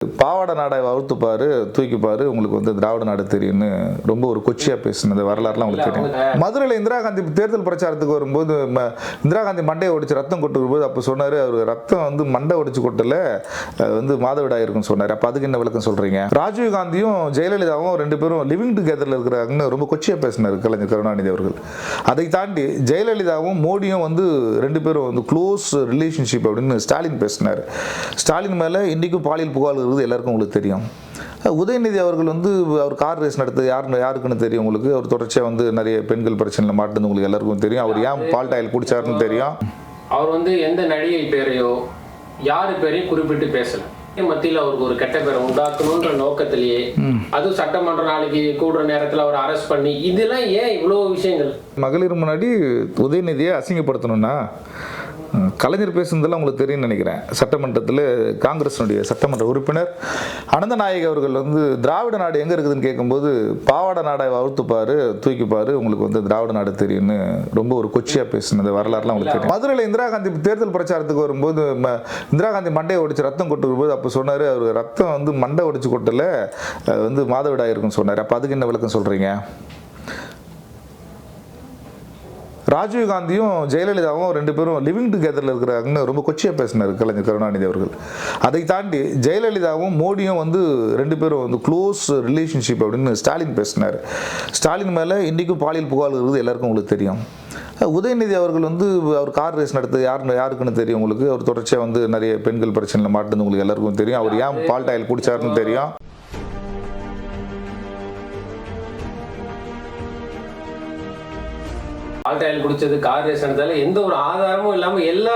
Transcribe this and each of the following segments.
பாவாடை நாடை வளர்த்துப்பாரு தூக்கிப்பாரு உங்களுக்கு வந்து திராவிட நாடு தெரியும்னு ரொம்ப ஒரு கொச்சியா பேசினது வரலாறுலாம் உங்களுக்கு தெரியும். மதுரையில் இந்திரா காந்தி தேர்தல் பிரச்சாரத்துக்கு வரும்போது இந்திரா காந்தி மண்டையை ஒடிச்சு ரத்தம் கொட்டுக்கும் போது அப்போ சொன்னார் அவர் ரத்தம் வந்து மண்டை ஒடிச்சு கொட்டல வந்து மாதவிடாய் இருக்குன்னு சொன்னார். அப்போ அதுக்கு என்ன விளக்கம் சொல்றீங்க? ராஜீவ் காந்தியும் ஜெயலலிதாவும் ரெண்டு பேரும் லிவிங் டுகெதரில் இருக்கிறாங்கன்னு ரொம்ப கொச்சியா பேசினார் கலைஞர் கருணாநிதி அவர்கள். அதை தாண்டி ஜெயலலிதாவும் மோடியும் வந்து ரெண்டு பேரும் வந்து க்ளோஸ் ரிலேஷன்ஷிப் அப்படின்னு ஸ்டாலின் பேசினார். ஸ்டாலின் மேலே இன்றைக்கும் பாலியல் புகார் எல்லாருக்கும் உங்களுக்கு தெரியும். உதயநிதி அவர்கள் வந்து அவர் கார் ரேஸ் நடத்து யாருக்குன்னு தெரியும் உங்களுக்கு. அவர் தொடர்ச்சியாக வந்து நிறைய பெண்கள் பிரச்சனையில் மாட்டுறது உங்களுக்கு எல்லாருக்கும் தெரியும். அவர் ஏன் பால் டாயில் குடிச்சாருன்னு தெரியும். அவர் வந்து எந்த நடிகை பேரையோ யாரு பேரையும் குறிப்பிட்டு பேசல. மத்தியில் அவருக்கு ஒரு கெட்ட பேரை உண்டாக்கணுன்ற நோக்கத்திலேயே அதுவும் சட்டமன்ற நாளைக்கு கூடுற நேரத்தில் அவர் அரெஸ்ட் பண்ணி இதெல்லாம் ஏன் இவ்வளோ விஷயங்கள்? மகளிர் முன்னாடி உதயநிதியை அசிங்கப்படுத்தணும்னா கலைஞர் பேசுனதெல்லாம் உங்களுக்கு தெரியும்னு நினைக்கிறேன். சட்டமன்றத்தில் காங்கிரஸினுடைய சட்டமன்ற உறுப்பினர் அனந்தநாயகி அவர்கள் வந்து திராவிட நாடு எங்கே இருக்குதுன்னு கேட்கும்போது பாவாடை நாடை வளர்த்துப்பாரு தூக்கிப்பாரு உங்களுக்கு வந்து திராவிட நாடு தெரியும்னு ரொம்ப ஒரு கொச்சியா பேசினது வரலாறுலாம் உங்களுக்கு தெரியும். மதுரையில் இந்திரா காந்தி தேர்தல் பிரச்சாரத்துக்கு வரும்போது இந்திரா காந்தி மண்டையை ஒடிச்சு ரத்தம் கொட்டுக்கும் போது அப்போ சொன்னார் அவர் ரத்தம் வந்து மண்டை ஒடிச்சு கொட்டல வந்து மாதவிடாய் இருக்குன்னு சொன்னார். அப்போ அதுக்கு என்ன விளக்கம் சொல்றீங்க? ராஜீவ் காந்தியும் ஜெயலலிதாவும் ரெண்டு பேரும் லிவிங் டுகெதரில் இருக்கிறாங்கன்னு ரொம்ப கொச்சியா பேசினார் கலைஞர் கருணாநிதி அவர்கள். அதை தாண்டி ஜெயலலிதாவும் மோடியும் வந்து ரெண்டு பேரும் வந்து க்ளோஸ் ரிலேஷன்ஷிப் அப்படின்னு ஸ்டாலின் பேசினார். ஸ்டாலின் மேலே இன்றைக்கும் பாலியல் புகார் இருக்குது எல்லாருக்கும் உங்களுக்கு தெரியும். உதயநிதி அவர்கள் வந்து அவர் கார் ரேஸ் நடத்து யாருக்குன்னு தெரியும் உங்களுக்கு. அவர் தொடர்ச்சியாக வந்து நிறைய பெண்கள் பிரச்சனையில் மாட்டுறது உங்களுக்கு எல்லாருக்கும் தெரியும். அவர் ஏன் பால் டாயில் குடிச்சாருன்னு தெரியும். ஆல்டாயில் குடிச்சது கார் ரேஸ் நடந்தால எந்த ஒரு ஆதாரமும் இல்லாம எல்லா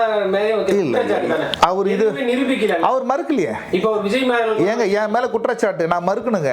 அவர் இது நிரூபிக்கல. அவர் மறுக்கலையே. இப்போ விஜய் மேல ஏங்க என் மேல குற்றச்சாட்டு நான் மறுக்கணுங்க.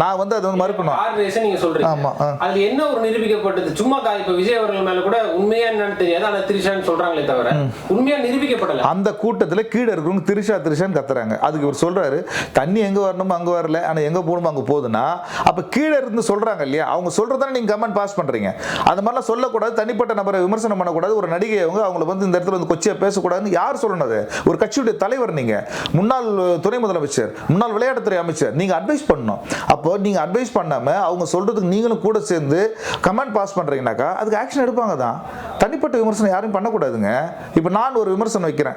நான் வந்து அது வந்து மறுக்கணும். கார் ரேஸ் நீங்க சொல்றீங்க. ஆமா. அதுல என்ன ஒரு நிரூபிக்கப்பட்டது? சும்மா இப்ப விஜய் அவர்கள் மேல கூட உண்மையா என்னன்னு தெரியாது. ஆனா திரிஷான்னு சொல்றாங்களே தவிர உண்மையா நிரூபிக்கப்படல. அந்த கூட்டத்துல கீழே இருக்கிறவங்க திரிஷான்னு கத்துறாங்க. அதுக்கு இவர் சொல்றாரு தண்ணி எங்க வரணுமோ அங்க வரல, ஆனா எங்க போகணுமோ அங்க போகுதுன்னா அப்ப கீழே இருந்து சொல்றாங்க இல்லையா? அவங்க சொல்றதானே நீங்க கமெண்ட் பாஸ் பண்றீங்க. அது மாதிரிலாம் சொல்லக்கூடாது. தனிப்பட்ட நபரை விமர்சனம் பண்ணக்கூடாது. ஒரு நடிகை அவங்களை வந்து இந்த இடத்துல வந்து கொச்சியா பேசக்கூடாதுன்னு யார் சொல்லணுது? ஒரு கட்சியுடைய தலைவர் நீங்க, முன்னாள் துணை முதலமைச்சர், முன்னாள் விளையாட்டுத்துறை அமைச்சர், நீங்க அட்வைஸ் பண்ணணும். அப்போ நீங்க அட்வைஸ் பண்ணாம அவங்க சொல்றதுக்கு நீங்களும் கூட சேர்ந்து கமெண்ட் பாஸ் பண்றீங்கன்னாக்கா அதுக்கு ஆக்ஷன் எடுப்பாங்க தான். தனிப்பட்ட விமர்சனம் யாரும் பண்ணக்கூடாதுங்க. இப்போ நான் ஒரு விமர்சனம் வைக்கிறேன்.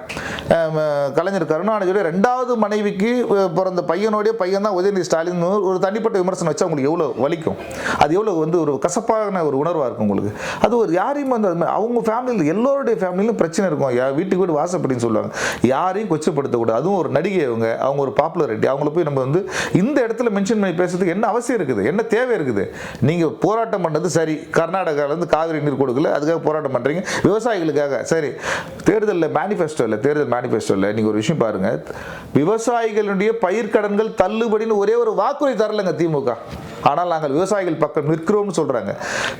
கலைஞர் கருணாநிதியுடைய ரெண்டாவது மனைவிக்கு பிறந்த பையனுடைய பையன் தான் உதயநிதி ஸ்டாலின் ஒரு தனிப்பட்ட விமர்சனம் வச்சா உங்களுக்கு எவ்வளவு வலிக்கும்? அது எவ்வளவு வந்து ஒரு கசப்பான ஒரு உணர்வா இருக்கும் உங்களுக்கு. அது ஒரு யாரையும் வந்து அவங்க ஃபேமிலியில் எல்லோருடைய ஃபேமிலியிலும் பிரச்சனை இருக்கும். வீட்டுக்கு வீடு வாசப்படின்னு சொல்லுவாங்க. யாரையும் கொச்சப்படுத்தக்கூடாது. அதுவும் ஒரு நடிகை அவங்க ஒரு பாப்புலாரிட்டி. அவங்கள போய் நம்ம வந்து இந்த இடத்துல மென்ஷன் பண்ணி பேசுறதுக்கு என்ன அவசியம் இருக்குது? என்ன தேவை இருக்குது? நீங்க போராட்டம் பண்ணது சரி, கர்நாடகாவிலேருந்து காவிரி நீர் கொடுக்கல, அதுக்காக போராட்டம் பண்றீங்க. விவசாயிகளுக்காக சரி. தேர்தல் மேனிஃபெஸ்டோல நீங்க ஒரு விஷயம் பாருங்க. விவசாயிகளுடைய பயிர்க்கடன்கள் தள்ளுபடின்னு ஒரே ஒரு வாக்குறுதி தரலங்க திமுக. ஆனால் நாங்கள் விவசாயிகள் பக்கம் நிற்கிறோம்னு சொல்றாங்க.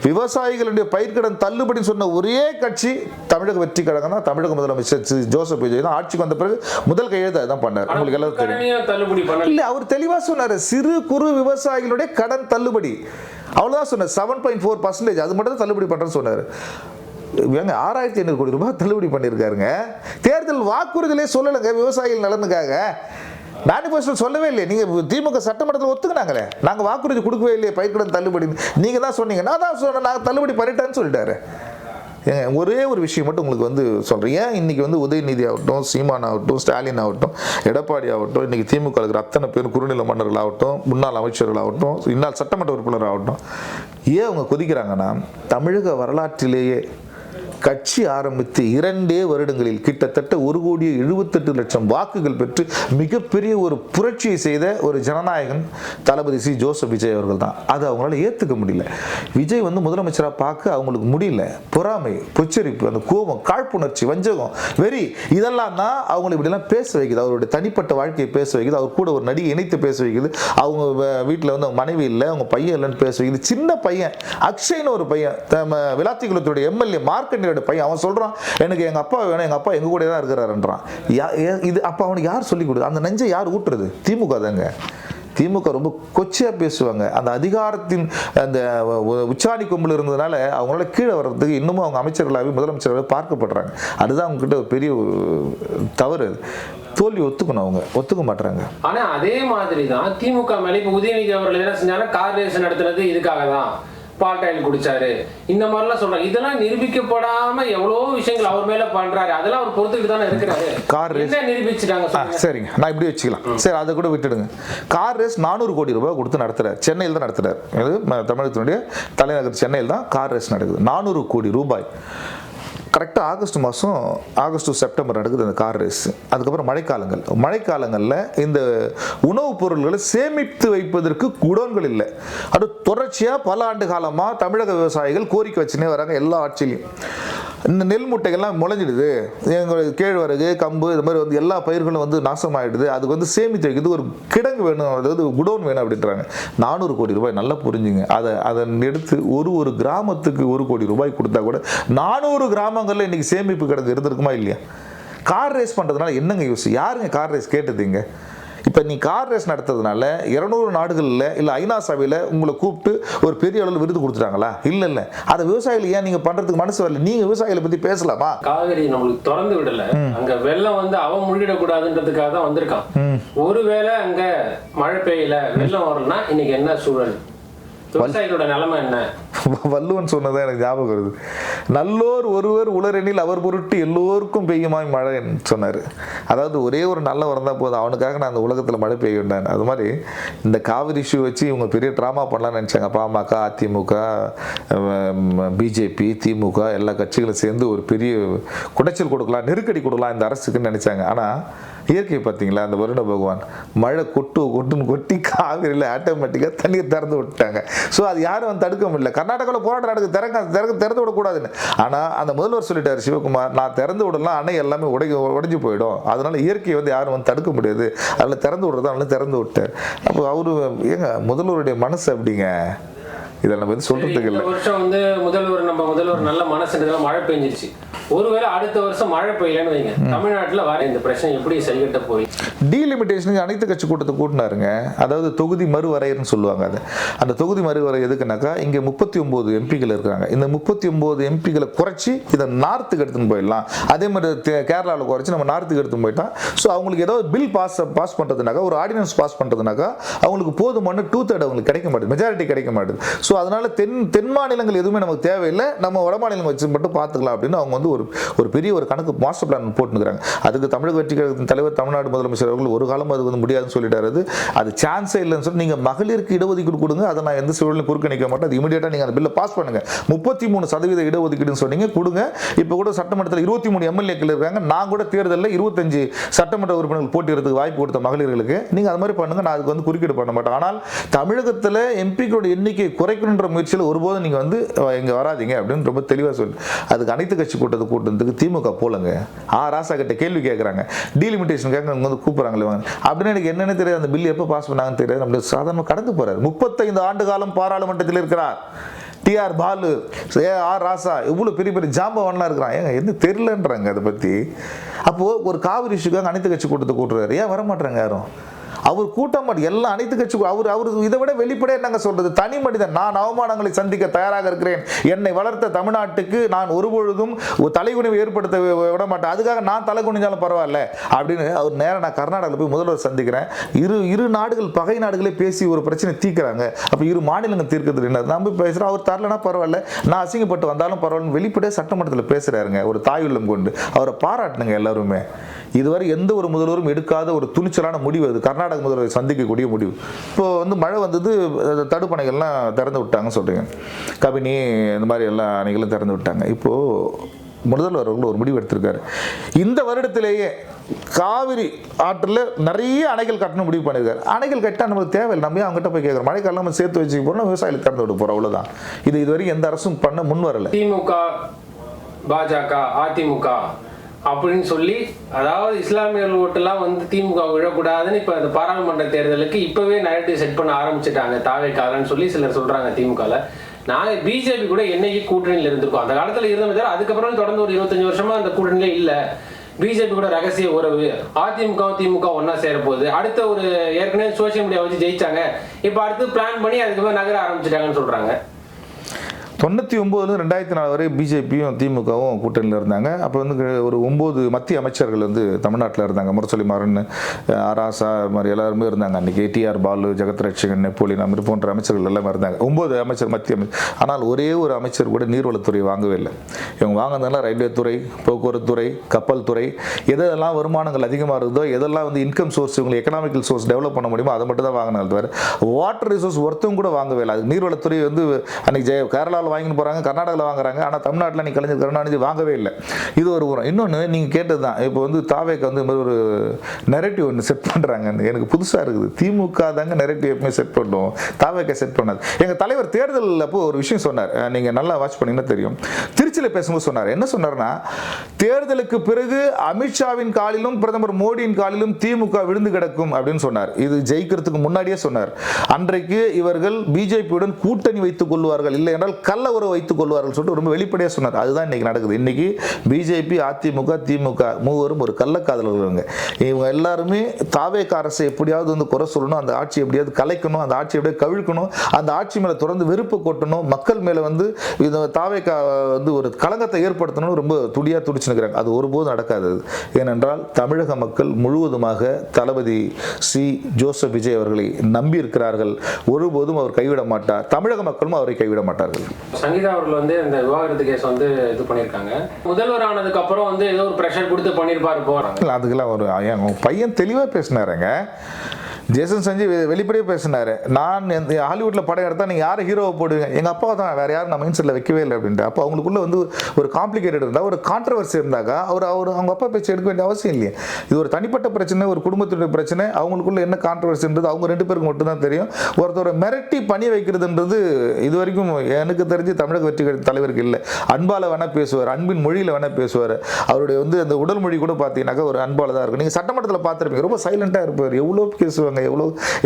விவசாயிகளுடைய பயிர்க்கடன் தள்ளுபடின்னு சொன்ன ஒரே கட்சி தமிழக வெற்றி கழகம் தான். தமிழக முதலமைச்சர் ஜோசப் விஜய் தான் ஆட்சிக்கு வந்த பிறகு முதல் கையெழுத்து அதான் பண்ணார். உங்களுக்கு எல்லாரும் தெரியும். இல்ல அவர் தெளிவா சொன்னாரு சிறு குறு விவசாயிகளுடைய கடன் தள்ளுபடி அவ்வளவுதான் சொன்னார். 7.4% அது மட்டும் தான் தள்ளுபடி பண்றேன்னு சொன்னாரு. 6500 கோடி ரூபாய் தள்ளுபடி பண்ணியிருக்காருங்க. தேர்தல் வாக்குறுதியிலே சொல்லலைங்க விவசாயிகள் நலனுக்காக. மேனிஃபெஸ்டோ சொல்லவே இல்லையே. நீங்க திமுக சட்டமன்றத்தில் ஒத்துக்கினாங்களே, நாங்க வாக்குறுதி கொடுக்கவே இல்லையே பயிர்க்கடன் தள்ளுபடி. நீங்க தான் சொன்னீங்க. நான் தான் சொன்னேன் நாங்கள் தள்ளுபடி பண்ணிட்டேன்னு சொல்லிட்டாரு. ஒரே ஒரு விஷயம் மட்டும் உங்களுக்கு வந்து சொல்றேன். ஏன் இன்னைக்கு வந்து உதயநிதி ஆகட்டும், சீமான் ஆகட்டும், ஸ்டாலின் ஆகட்டும், எடப்பாடி ஆகட்டும், இன்னைக்கு திமுக இருக்கிற அத்தனை பேர் குறுநில மன்னர்கள் ஆகட்டும், முன்னாள் அமைச்சர்கள் ஆகட்டும், இந்நாள் சட்டமன்ற உறுப்பினர் ஆகட்டும், ஏன் அவங்க கொதிக்கிறாங்கன்னா தமிழக வரலாற்றிலேயே கட்சி ஆரம்பித்து 2 வருடங்களில் கிட்டத்தட்ட 1,78,00,000 வாக்குகள் பெற்று மிகப்பெரிய ஒரு புரட்சியை செய்த ஒரு ஜனநாயகன் தளபதி ஜோசப் விஜய் அவர்கள் தான். அது அவங்களால ஏற்றுக்க முடியல. விஜய் வந்து முதலமைச்சராக பார்க்க அவங்களுக்கு முடியல. பொறாமை, பொச்சரிப்பு, அந்த கோபம், காழ்ப்புணர்ச்சி, வஞ்சகம், வெறி இதெல்லாம் தான் அவங்களை இப்படிலாம் பேச வைக்குது. அவருடைய தனிப்பட்ட வாழ்க்கையை பேச வைக்குது. அவர் கூட ஒரு நடிகை இணைத்து பேச வைக்குது. அவங்க வீட்டில் வந்து அவங்க மனைவி இல்லை, அவங்க பையன் இல்லைன்னு பேச வைக்குது. சின்ன பையன் அக்ஷய்னு ஒரு பையன், விளாத்திக்குளத்துடைய எம்எல்ஏ மார்க்கண்டியோட பையன், அவன் சொல்றான் எனக்கு எங்க அப்பா வேணும், எங்க அப்பா எங்க கூட தான் இருக்கிறாருன்றான். இது அப்ப அவனுக்கு யார் சொல்லி கொடுது? அந்த நெஞ்சை யார் ஊட்டுறது? திமுக தாங்க. திமுக ரொம்ப கொச்சையா பேசுவாங்க. அந்த அதிகாரத்தின் அந்த உச்சாணி கொம்பில் இருந்ததுனால அவங்களால கீழே வர்றதுக்கு இன்னமும் அவங்க அமைச்சர்களாகவே முதலமைச்சர்களாகவே பார்க்கப்படுறாங்க. அதுதான் அவங்க கிட்ட ஒரு பெரிய தவறு. தோல்வி ஒத்துக்கணும், அவங்க ஒத்துக்க மாட்டாங்க. ஆனா அதே மாதிரி தான் திமுக மேல இப்ப உதயநிதி அவர்கள் என்ன செஞ்சாங்க, கார் ரேஸ் நடத்துனது இதுக்காக தான், பால்டாயில் குடிச்சாரு, இந்த மாதிரிலாம் சொல்றாங்க. இதெல்லாம் நிரூபிக்கப்படாம எவ்வளவோ விஷயங்கள் அவர் மேல பண்றாரு, அதெல்லாம் அவர் பொறுத்துக்கிட்டு தானே இருக்கிறாரு. கார் ரேஸ் நிரூபிச்சுட்டாங்க. சரிங்க, நான் இப்படி வச்சுக்கலாம். சரி, அதை கூட விட்டுடுங்க. கார் ரேஸ் 400 கோடி ரூபாய் கொடுத்து நடத்துறாரு, சென்னையில் தான் நடத்துறாரு. தமிழகத்தினுடைய தலைநகர் சென்னையில் தான் கார் ரேஸ் நடக்குது. 400 கோடி ரூபாய். கரெக்டாக ஆகஸ்ட் டு செப்டம்பர் நடக்குது அந்த கார் ரேஸ். அதுக்கப்புறம் மழைக்காலங்களில் இந்த உணவுப் பொருள்களை சேமித்து வைப்பதற்கு குடோன்கள் இல்லை. அது தொடர்ச்சியாக பல ஆண்டு காலமாக தமிழக விவசாயிகள் கோரிக்கை வச்சுனே வராங்க. எல்லா ஆட்சியிலையும் இந்த நெல் முட்டைகள்லாம் முளைஞ்சிடுது, எங்களுக்கு கேழ்வரகு, கம்பு, இது மாதிரி வந்து எல்லா பயிர்களும் வந்து நாசமாயிடுது, அதுக்கு வந்து சேமித்து வைக்கிறது ஒரு கிடங்கு வேணும், அதாவது குடோன் வேணும் அப்படின்றாங்க. 400 கோடி ரூபாய், நல்லா புரிஞ்சுங்க. அதை எடுத்து ஒரு கிராமத்துக்கு 1 கோடி ரூபாய் கொடுத்தா கூட 400 கிராமங்களில் இன்னைக்கு சேமிப்பு கிடங்கு இருந்திருக்குமா இல்லையா? கார் ரேஸ் பண்ணுறதுனால என்னங்க யூஸ்? யாருங்க கார் ரேஸ் கேட்டதுங்க? இப்போ நீ கார் ரேஸ் நடத்துறதுனால 200 நாடுகளில் இல்லை ஐநா சபையில் உங்களை கூப்பிட்டு ஒரு பெரிய அளவில் விருது கொடுத்துட்டாங்களா? இல்லை. அதை விவசாயிகள் ஏன் நீங்கள் பண்ணுறதுக்கு மனசு வரல? நீங்கள் விவசாயிகளை பற்றி பேசலாமா? காவிரி நம்மளுக்கு திறந்து விடல, அங்கே வெள்ளம் வந்து அவன் முழுகிடக்கூடாதுன்றதுக்காக தான் வந்திருக்கான். ஒருவேளை அங்கே மழை பெய்யல, வெள்ளம் வரலன்னா இன்னைக்கு என்ன சூழல், விவசாயிகளோட நிலைமை என்ன? வள்ளுவன் சொன்னதான் எனக்கு ஞாபகம் வருது. நல்லோர் ஒருவர் உளரெனில் அவர் பொருட்டு எல்லோருக்கும் பெய்யுமாய் மழைன்னு சொன்னார். அதாவது ஒரே ஒரு நல்ல வரந்தா போதும், அவனுக்காக நான் அந்த உலகத்தில் மழை பெய்ய வேண்டான். அது மாதிரி இந்த காவிரி இஷ்யூ வச்சு இவங்க பெரிய ட்ராமா பண்ணலாம்னு நினச்சாங்க. பாமக, அதிமுக, பிஜேபி, திமுக எல்லா கட்சிகளும் சேர்ந்து ஒரு பெரிய குடைச்சல் கொடுக்கலாம், நெருக்கடி கொடுக்கலாம் இந்த அரசுக்குன்னு நினச்சாங்க. ஆனால் இயற்கை பார்த்தீங்களா, அந்த வருண பகவான் மழை கொட்டுன்னு கொட்டி காவிரியில் ஆட்டோமேட்டிக்காக தண்ணியை திறந்து விட்டாங்க. ஸோ அது யாரும் வந்து தடுக்க முடியல. கர்நாடகாவில் போராட்டம் நடக்குது, திறந்து விடக்கூடாதுன்னு. ஆனால் அந்த முதல்வர் சொல்லிட்டார் சிவகுமார், நான் திறந்து விடலாம், அணை எல்லாமே உடைஞ்சு போயிடும், அதனால இயற்கையை வந்து யாரும் வந்து தடுக்க முடியாது, அதில் திறந்து விடுறது, அதனால திறந்து விட்டார். அப்போ அவரு ஏங்க முதல்வருடைய மனசு அப்படிங்க, இதை நம்ம வந்து சொல்றதுக்கு இல்லை. வருஷம் வந்து முதல்வர் நல்ல மனசுன்றதுல மழை பெஞ்சிருச்சு. ஒருவேளை அடுத்த வருஷம் மழை பெய்யலன்னு வைங்க, தமிழ்நாட்டில் வர இந்த பிரச்சனை எப்படி சரிகட்ட போய் டீலிமிட்டேஷனுக்கு அனைத்து கட்சி கூட்டத்தை கூட்டினாருங்க. அதாவது தொகுதி மறுவரையர்னு சொல்லுவாங்க. அது அந்த தொகுதி மறுவரை எதுக்குனாக்கா, இங்கே 39 எம்பிக்கள் இருக்கிறாங்க. இந்த 39 எம்பிக்களை குறைச்சி இதை நார்த்துக்கு எடுத்துன்னு போயிடலாம். அதே மாதிரி கேரளாவில் குறைச்சி நம்ம நார்த்துக்கு எடுத்துன்னு போயிட்டா, ஸோ அவங்களுக்கு ஏதாவது பில் பாஸ் பண்ணுறதுனாக்கா, ஒரு ஆர்டினன்ஸ் பாஸ் பண்ணுறதுனாக்கா அவங்களுக்கு போதுமான 2/3 அவங்களுக்கு கிடைக்க மாட்டேது, மெஜாரிட்டி கிடைக்க மாட்டேது. ஸோ அதனால தென் மாநிலங்கள் எதுவுமே நமக்கு தேவையில்லை, நம்ம வட மாநிலங்கள் வச்சு மட்டும் பார்த்துக்கலாம் அப்படின்னு அவங்க வந்து ஒரு பெரிய ஒரு கணக்கு மாஸ்டர் பிளான் போட்டுக்கிறாங்க. அதுக்கு தமிழக வெற்றி கழகத்தின் தலைவர் தமிழ்நாடு முதலமைச்சர் அவர்கள் ஒரு காலம் அது வந்து முடியாதுன்னு சொல்லிட்டாரு. அது சான்ஸே இல்லைன்னு சொல்லி, நீங்கள் மகளிருக்கு இடஒதுக்கீடு கொடுங்க, அதை நான் எந்த சூழலும் புறக்கணிக்க மாட்டேன், அது இமீடியட்டாக நீங்கள் அந்த பில்லை பாஸ் பண்ணுங்க. 33% இடஒதுக்கீடுன்னு சொன்னீங்க, கொடுங்க. இப்போ கூட சட்டமன்றத்தில் 23 எம்எல்ஏக்கள் இருக்காங்க. நான் கூட தேர்தலில் 25 சட்டமன்ற உறுப்பினர்கள் போட்டியிடறதுக்கு வாய்ப்பு கொடுத்த மகளிர்களுக்கு நீங்கள் அது மாதிரி பண்ணுங்க, நான் அதுக்கு வந்து குறுக்கீடு பண்ண மாட்டேன். ஆனால் தமிழகத்தில் எம்பிக்களோட எண்ணிக்கை குறைக்கணுன்ற முயற்சியில் ஒருபோதும் நீங்கள் வந்து இங்கே வராதிங்க அப்படின்னு ரொம்ப தெளிவாக சொல்லி, அதுக்கு அனைத்து கட்சி கூட்டத்துக்கு திமுக போலங்க. ராசா கிட்ட கேள்வி கேட்குறாங்க, டீலிமிட்டேஷனுக்காக அவங்க வந்து கூப்பிட்றாங்களே அப்படின்னு. எனக்கு என்னன்னு தெரியாது, அந்த பில் எப்போ பாஸ் பண்ணாங்கன்னு தெரியாது. நம்ம சாதாரண கடந்து போறாரு. 35 ஆண்டு காலம் பாராளுமன்றத்தில் இருக்கிறார் டிஆர் பாலு, ராசா, இவ்வளோ பெரிய பெரிய ஜாம்பவான்லாம் இருக்கிறான். ஏங்க என்ன தெரியலன்றாங்க அதை பற்றி. அப்போது ஒரு காவிரி இஷ்யூக்காக அனைத்து கட்சி கூட்டத்தை கூட்டுறாரு, ஏன் வரமாட்டாங்க யாரும்? அவர் கூட்டம் எல்லாம் அனைத்து கட்சி அவர் இதை விட வெளிப்படையா என்னங்க சொல்றது, தனி மனிதன், நான் அவமானங்களை சந்திக்க தயாராக இருக்கிறேன், என்னை வளர்த்த தமிழ்நாட்டுக்கு நான் ஒருபொழுதும் தலைகுனிவை ஏற்படுத்த விட மாட்டேன், அதுக்காக நான் தலை குனிஞ்சாலும் பரவாயில்ல அப்படின்னு அவர் நேரம் நான் கர்நாடகாவில் போய் முதல்வர் சந்திக்கிறேன். இரு நாடுகள் பகை நாடுகளே பேசி ஒரு பிரச்சனை தீர்க்கிறாங்க, அப்போ இரு மாநிலங்கள் தீர்க்கிறது என்ன, நான் போய் பேசுகிறேன், அவர் தரலனா பரவாயில்ல, நான் அசிங்கப்பட்டு வந்தாலும் பரவாயில்ல, வெளிப்படையாக சட்டமன்றத்தில் பேசுறாருங்க, ஒரு தாயுள்ளம் கொண்டு அவரை பாராட்டுனுங்க எல்லாருமே. இதுவரை எந்த ஒரு முதல்வரும் எடுக்காத ஒரு துணிச்சலான முடிவு அது, கர்நாடக முதல்வரை சந்திக்கக்கூடிய முடிவு. இப்போ வந்து மழை வந்தது, தடுப்பணைகள்லாம் திறந்து விட்டாங்கன்னு சொல்றீங்க, கபினி இந்த மாதிரி எல்லா அணைகளும் திறந்து விட்டாங்க. இப்போ முதல்வர் அவர்கள் ஒரு முடிவு எடுத்திருக்காரு, இந்த வருடத்திலேயே காவிரி ஆற்றில் நிறைய அணைகள் கட்டணும் முடிவு பண்ணியிருக்காரு. அணைகள் கட்ட நமக்கு தேவையில்லை, நம்ம அவங்ககிட்ட போய் கேட்குறோம், மழைக்காலம் நம்ம சேர்த்து வச்சுக்க போறோம், விவசாயிகள் திறந்து விட போறோம், அவ்வளவுதான். இதுவரைக்கும் எந்த அரசும் பண்ண முன் வரல. திமுக, பாஜக, அதிமுக அப்படின்னு சொல்லி, அதாவது இஸ்லாமியர்கள் ஓட்டெல்லாம் வந்து திமுக விழக்கூடாதுன்னு இப்போ அந்த பாராளுமன்ற தேர்தலுக்கு இப்பவே நரேட்டிவ் செட் பண்ண ஆரம்பிச்சுட்டாங்க தாவேக்காரன்னு சொல்லி சிலர் சொல்றாங்க. திமுகவில் நாங்கள் பிஜேபி கூட என்னைக்கு கூட்டணியில் இருந்திருக்கோம், அந்த காலத்தில் இருந்த, அதுக்கப்புறம் தொடர்ந்து ஒரு 25 வருஷமா அந்த கூட்டணியிலே இல்லை. பிஜேபி கூட ரகசிய உறவு, அதிமுக திமுக ஒன்னா சேர போகுது, அடுத்த ஒரு ஏற்கனவே சோசியல் மீடியா வச்சு ஜெயிச்சாங்க, இப்போ அடுத்து பிளான் பண்ணி அதுக்கப்புறம் நகர ஆரம்பிச்சுட்டாங்கன்னு சொல்றாங்க. 99 2004 வரை பிஜேபியும் திமுகவும் கூட்டணியில் இருந்தாங்க. அப்போ வந்து ஒரு 9 மத்திய அமைச்சர்கள் வந்து தமிழ்நாட்டில் இருந்தாங்க. முரசொலி மாறன், ஆராசா மாதிரி எல்லாருமே இருந்தாங்க. அன்றைக்கி டிஆர் பாலு, ஜெகத் ரட்சகன், நெப்போலியன் மாதிரி போன்ற அமைச்சர்கள் எல்லாமே இருந்தாங்க. 9 அமைச்சர் மத்திய அமைச்சர். ஆனால் ஒரே ஒரு அமைச்சர் கூட நீர்வளத்துறை வாங்கவே இல்லை. இவங்க வாங்கினதுனால ரயில்வே துறை, போக்குவரத்து துறை, கப்பல் துறை, எதெல்லாம் வருமானங்கள் அதிகமாக இருக்குதோ, எதெல்லாம் வந்து இன்கம் சோர்ஸ் இவங்களுக்கு எக்கனாமிக்கல் சோர்ஸ் டெவலப் பண்ண முடியுமோ அதை மட்டும் தான் வாங்கினாங்க. தவிர வாட்டர் ரிசோர்ஸ் ஒருத்தவங்க கூட வாங்கவே இல்லை. அது நீர்வளத்துறை வந்து அன்றைக்கி கேரளாவில் வாங்கின்னு போகிறாங்க, கர்நாடகாவில் வாங்குறாங்க. ஆனால் தமிழ்நாட்டில் நீ கலைஞர் கருணாநிதி வாங்கவே இல்லை. இது ஒரு உரம். இன்னொன்று நீங்கள் கேட்டது தான். இப்போ வந்து தாவேக்கு வந்து ஒரு நெரட்டிவ் ஒன்று செட் பண்ணுறாங்க. எனக்கு புதுசாக இருக்குது. திமுக தாங்க நெரட்டிவ் எப்பவுமே செட் பண்ணுவோம், தாவேக்கை செட் பண்ணாது. எங்கள் தலைவர் தேர்தல் அப்போ ஒரு விஷயம் சொன்னார், நீங்கள் நல்லா வாட்ச் பண்ணிங்கன்னா தெரியும். திருச்சியில் பேசும்போது சொன்னார். என்ன சொன்னார்னா, தேர்தலுக்கு பிறகு அமித்ஷாவின் காலிலும் பிரதமர் மோடியின் காலிலும் திமுக விழுந்து கிடக்கும் அப்படின்னு சொன்னார். இது ஜெயிக்கிறதுக்கு முன்னாடியே சொன்னார். அன்றைக்கு இவர்கள் பிஜேபியுடன் கூட்டணி வைத்துக் கொள்வார்கள், இல்லை என்றால் கள்ள உறவு வைத்துக் கொள்வார்கள் சொல்லிட்டு ரொம்ப வெளிப்படையாக சொன்னார். அதுதான் இன்னைக்கு நடக்குது. இன்னைக்கு பிஜேபி, அதிமுக, திமுக மூவரும் ஒரு கள்ளக்காதலர்கள். இவங்க எல்லாருமே தாவேக அரசை எப்படியாவது வந்து குறை சொல்லணும், அந்த ஆட்சி எப்படியாவது கலைக்கணும், அந்த ஆட்சி எப்படியாவது கவிழ்க்கணும், அந்த ஆட்சி மேலே தொடர்ந்து வெறுப்பு கொட்டணும், மக்கள் மேலே வந்து இந்த தாவேக வந்து ஒரு களங்கத்தை ஏற்படுத்தணும்னு ரொம்ப துடியா துடிச்சுக்கிறாங்க. அது ஒருபோதும் நடக்காது. ஏனென்றால் தமிழக மக்கள் முழுவதுமாக தளபதி சி ஜோசப் விஜய் அவர்களை நம்பி இருக்கிறார்கள். ஒருபோதும் அவர் கைவிட மாட்டார். தமிழக மக்களும் அவரை கைவிட மாட்டார்கள். சங்கீதா அவர்கள் வந்து இந்த விவாகரத்து கேஸ் வந்து இது பண்ணியிருக்காங்க. முதல்வர் ஆனதுக்கு அப்புறம் வந்து ஏதோ ஒரு ப்ரெஷர் கொடுத்து பண்ணியிருப்பாரு போறாங்க. அதுக்கெல்லாம் ஒரு பையன் தெளிவாக பேசினாருங்க. ஜேசன் சஞ்சய் வெளிப்படையாக பேசினாரு. நான் ஹாலிவுட்டில் படம் எடுத்தால் நீங்கள் யாரை ஹீரோவை போடுவீங்க? எங்கள் அப்பா தான், வேறு யாரும் நான் மைண்ட் செட்டில் வைக்கவே இல்லை அப்படின்ட்டு. அப்போ அவங்களுக்குள்ள வந்து ஒரு காம்ப்ளிகேட்டட் இருந்தால், ஒரு கான்ட்ரவர்சி இருந்தாக்கா அவங்க அப்பா பேச்சு எடுக்க வேண்டிய அவசியம் இல்லையே. இது ஒரு தனிப்பட்ட பிரச்சனை, ஒரு குடும்பத்துடைய பிரச்சனை. அவங்களுக்குள்ள என்ன கான்ட்ரவர்சின்றது அவங்க 2 பேருக்கு மட்டும்தான் தெரியும். ஒருத்தரை மிரட்டி பணி வைக்கிறதுன்றது இது வரைக்கும் எனக்கு தெரிஞ்சு தமிழக வெற்றி தலைவருக்கு இல்லை. அன்பால் வேணால் பேசுவார், அன்பின் மொழியில் வேணால் பேசுவார். அவருடைய வந்து அந்த உடல் மொழி கூட பார்த்தீங்கன்னாக்கா ஒரு அன்பால் தான் இருக்கும். நீங்கள் சட்டமன்றத்தில் பார்த்துருப்பீங்க, ரொம்ப சைலண்டாக இருப்பார். எவ்வளோ பேசுவாங்க,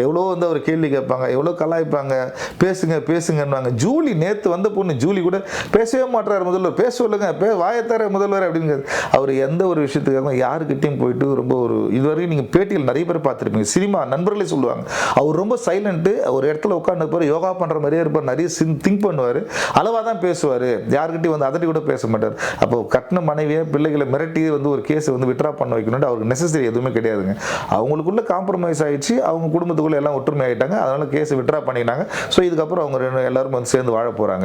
எவ்வளோ வந்து அவர் கேள்வி கேட்பாங்க, எவ்வளோ கலாய்ப்பாங்க, பேசுங்கன்னுவாங்க. ஜூலி நேற்று வந்த பொண்ணு ஜூலி கூட பேசவே மாட்டார். முதல்வர் பேச சொல்லுங்க, வாயத்தார முதல்வர் அப்படிங்கிறது. அவர் எந்த ஒரு விஷயத்துக்காக யாருக்கிட்டையும் போயிட்டு ரொம்ப ஒரு இதுவரைக்கும் நீங்கள் பேட்டியில் நிறைய பேர் பார்த்துருப்பீங்க, சினிமா நண்பர்களே சொல்லுவாங்க, அவர் ரொம்ப சைலண்ட்டு. ஒரு இடத்துல உட்காந்துருப்பார், யோகா பண்ணுற மாதிரியே இருப்பார், நிறைய திங்க் பண்ணுவார், அளவாக தான் பேசுவார், யாருக்கிட்டையும் வந்து அதட்டி கூட பேச மாட்டார். அப்போ கட்டின மனைவியை பிள்ளைகளை மிரட்டி வந்து ஒரு கேஸை வந்து விட்ரா பண்ண வைக்கணும்னு அவருக்கு நெசசரி எதுவுமே கிடையாதுங்க. அவங்களுக்குள்ள காம்ப்ரமைஸ் ஆயிடுச்சு, அவங்க குடும்பத்துக்குள்ள எல்லாம் ஒற்றுமை ஆயிட்டாங்க. அதனால கேஸ் விட்ரா பண்ணிட்டாங்க. ஸோ இதுக்கப்புறம் அவங்க எல்லாரும் வந்து சேர்ந்து வாழ போறாங்க.